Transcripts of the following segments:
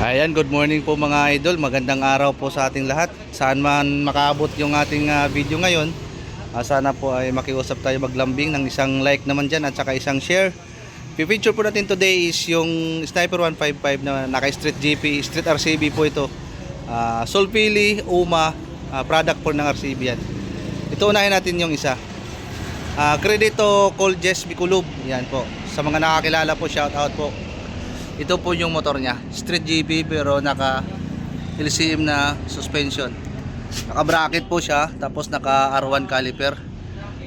Ayan, good morning po mga idol. Magandang araw po sa ating lahat. Saan man makaabot yung ating video ngayon, sana po ay makiusap tayo maglambing ng isang like naman dyan at saka isang share. Pipicture po natin today is yung Sniper 155 na naka Street GP, Street RCB po ito. Solpili, UMA, product po ng RCB yan. Ito unahin natin yung isa. Credit to Call Jess Biculub. Yan po. Sa mga nakakilala po, shout out po. Ito po yung motor niya, Street GP pero naka LCM na suspension. Naka bracket po siya, tapos naka R1 caliper.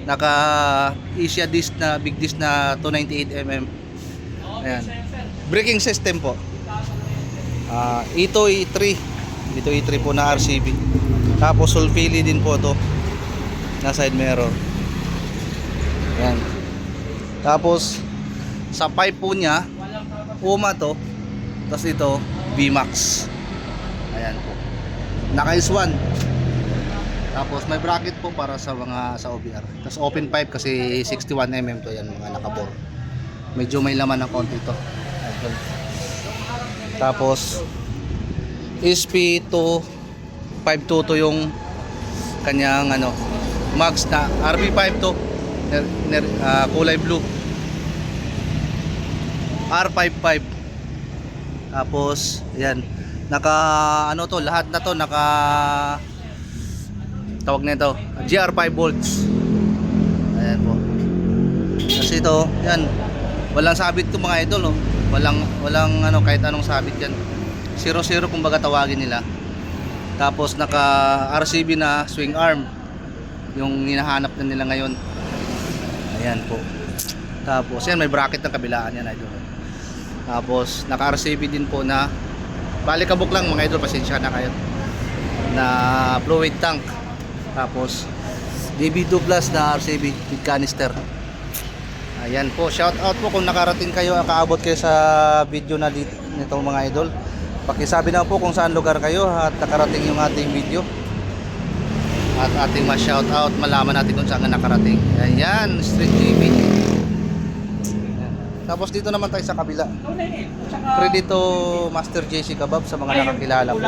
Naka Asia disc na big disc na 298mm. Ayan. Braking system po. Ito E3. Ito E3 po na RCB. Tapos Solpili din po to. Na side mirror. Ayan. Tapos sa pipe po niya UMA to, tapos ito VMAX. Ayan po, naka S1. Tapos may bracket po para sa mga sa OBR. Tapos open pipe kasi 61mm to, yan mga nakabor. Medyo may laman ng konti to. Ayan. Tapos SP252 to yung kanyang mags na RB5 to, kulay blue. R55. Tapos ayan, naka to, lahat na to naka tawag nito GR5 volts. Ayan po. Kasi ito, yan, walang sabit to mga idol, oh. Walang kahit anong sabit yan. 00 kumbaga tawagin nila. Tapos naka RCB na swing arm, yung hinahanap na nila ngayon. Ayan po. Tapos yan, may bracket ng kabilaan yan idol. Tapos naka RCB din po na balikabok lang mga idol, pasensya na kayo, na fluid tank. Tapos DB2 Plus na RCB with canister. Ayan po, shout out po kung nakarating kayo, kaabot kayo sa video na nitong mga idol. Pakisabi na po kung saan lugar kayo at nakarating yung ating video, at ating ma-shout out, malaman natin kung saan nakarating. Ayan, Street GP. Tapos dito naman tayo sa kabila. Credit to Master JC Kebab sa mga nakakilala po.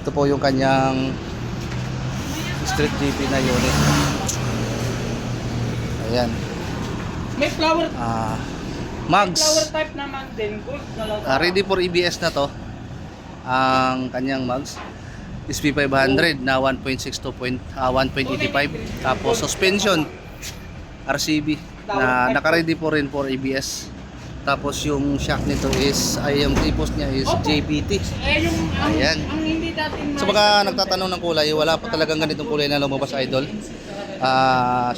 Ito po yung kanyang Street GP na unit. Ayan. May flower. Mags. Flower type naman din. Gold na lang. Ready for EBS na to. Ang kanyang mags. SP500 na 1.62.1.85. Tapos suspension RCB na naka-ready po rin for ABS. Tapos yung shock nito is, yung tipos niya is JBT. Ayan. Sa mga nagtatanong ng kulay, wala pa talagang ganitong kulay na lumabas idol.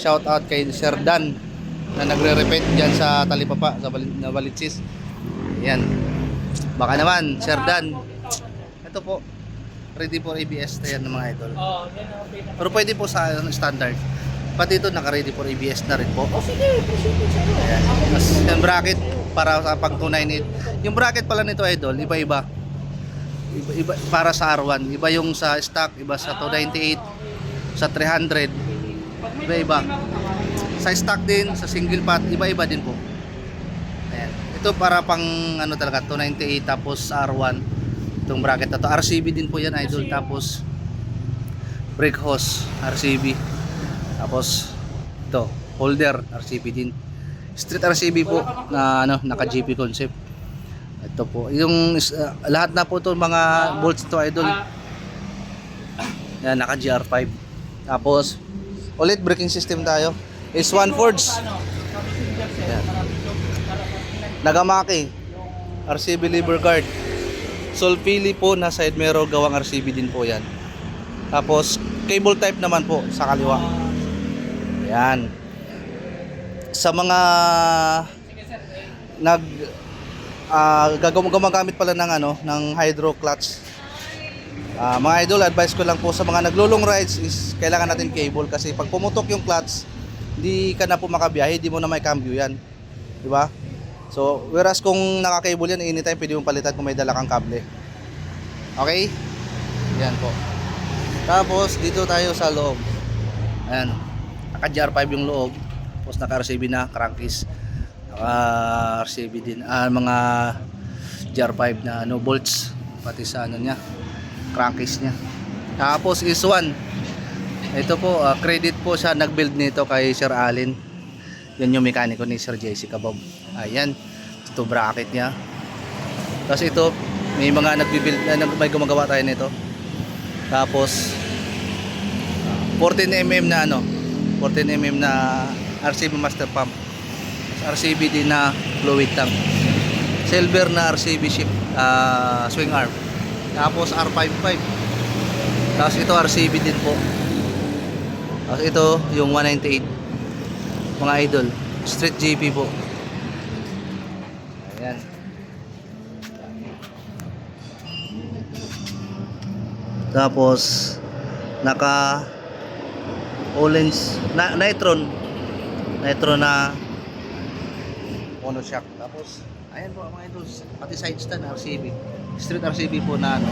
Shout out kay Sir Dan na nagre-repeat dyan sa Talipapa, sa Balitsis. Ayan. Baka naman Sir Dan, ito po, ready for ABS na yan ng mga idol. Pero pwede po sa standard. Pati ito naka-ready for ABS na rin po. Sige, ayan. Mas yung bracket para sa pag 298. Yung bracket pala nito idol, iba-iba. Iba para sa R1, iba yung sa stock, iba sa 298, sa 300. Iba-iba. Sa stock din, sa single pot, iba-iba din po. Ayan. Ito para pang talaga 298, tapos R1. Itong bracket na to, RCB din po yan idol. Tapos brake hose, RCB. Tapos ito, holder RCB din. Street RCB po na naka GP concept. Ito po, yung lahat na po to mga bolts to idol. Yan, naka GR5. Tapos ulit braking system tayo. Is 1 Fords. Yan. Nagamaki. RCB lever guard. Solpili po na side mirror gawang RCB din po yan. Tapos cable type naman po sa kaliwa. Ayan. Sa mga gumagamit pala ng hydro clutch, mga idol, advice ko lang po sa mga naglulong rides is kailangan natin cable, kasi pag pumutok yung clutch, hindi ka na po makabiyahe, hindi mo na may cambio yan, di ba? So whereas kung naka-cable yan, anytime pwede mong palitan kung may dala kang kable. Okay? Yan po. Tapos dito tayo sa loob. Ayan, naka GR5 yung loob. Tapos naka RCB na crankcase. Naka RCB din mga GR5 na bolts. pati sa ano niya, crankcase niya. Tapos is one. Ito po, credit po sa nag-build nito kay Sir Allen. Yan yung mekaniko ni Sir JC Kabob. Ayan, ito bracket niya. Tapos ito, may mga nagbi-build, may gumagawa tayo nito. Tapos 14mm na ano, 14mm na RCB master pump. RCB din na fluid tank. Silver na RCB ship, swing arm. Tapos R55. Tapos ito RCB din po. Tapos ito yung 198. Mga idol, Street GP po. Ayan. Tapos naka Olens na Nitron na monoshock. Tapos ayan po mga idol, pati side stand RCB, street RCB po na ano,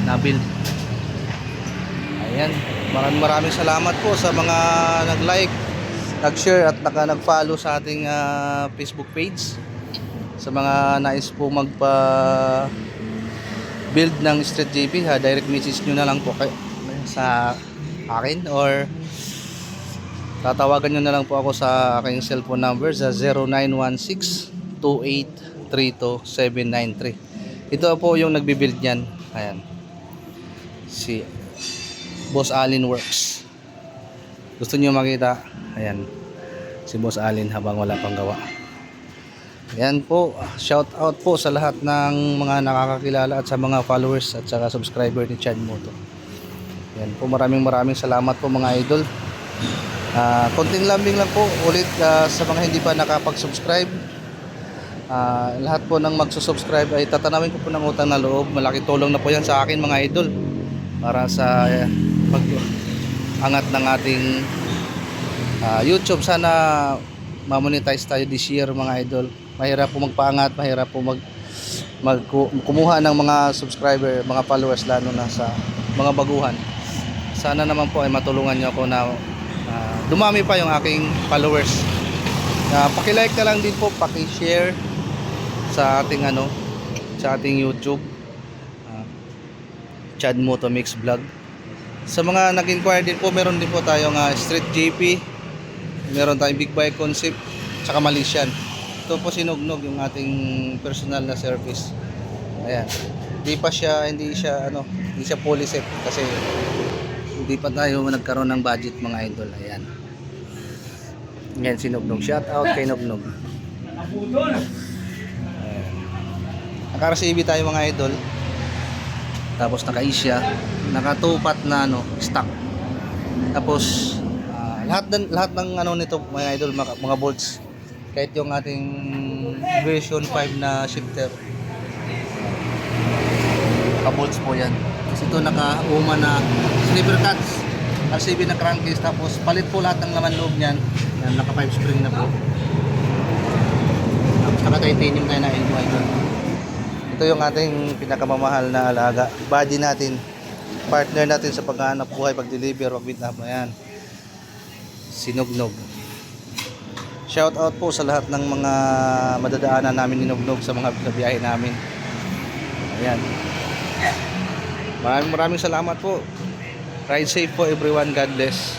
na build. Ayan, maraming salamat po sa mga nag-like, nag-share at nag-follow sa ating Facebook page. Sa mga nais po magpa build ng Street JP, direct message nyo na lang po kayo sa akin or tatawagan nyo na lang po ako sa aking cellphone number sa 0916-2832-793. Ito po yung nagbibuild nyan. Ayan, si Boss Allen Works. Gusto nyo makita? Ayan, si Boss Allen habang wala pang gawa. Ayan po, shout out po sa lahat ng mga nakakakilala at sa mga followers at saka subscriber ni Chad Moto. Ayan po, maraming salamat po mga idol. Konting lambing lang po ulit sa mga hindi pa nakapag-subscribe. Lahat po ng magsusubscribe ay tatanawin ko po ng utang na loob. Malaking tulong na po yan sa akin mga idol para sa pag-angat ng ating YouTube. Sana ma-monetize tayo this year mga idol. Mahirap po magpaangat, mahirap po kumuha ng mga subscriber, mga followers, lalo na sa mga baguhan. Sana naman po ay matulungan nyo ako na dumami pa yung aking followers. Paki-like na lang din po, paki-share sa ating sa ating YouTube, Chad Moto Mix Vlog. Sa mga nag-inquire din po, meron din po tayong Street GP, meron tayong Big Bike Concept, tsaka Malaysian. Ito po sinugnog yung ating personal na service. Ayan, hindi siya fully set kasi hindi pa tayo nagkaroon ng budget mga idol. Ayan, yan sinugnog. Shout out kay Nugnog. Naka-RCB tayo mga idol. Tapos naka-Asia, naka-tupat na stock. Tapos lahat ng nito mga idol, mga bolts, kahit yung ating version 5 na shifter, naka-bolts po yan. Kasi ito naka-uma na sliver cuts, RCB na crankcase. Tapos palit po lahat ng laman loob niyan. Yan, naka 5 spring na po. Tapos naka-titanium tayo na elbow idol. Ito yung ating pinakamamahal na alaga, body natin, partner natin sa paghahanap buhay, pag-deliver, pag-bitnap. Ayan, sinugnog. Shout out po sa lahat ng mga madadaanan namin ni Nugnog sa mga biyahe namin. Ayan, maraming salamat po. Ride safe po everyone. God bless.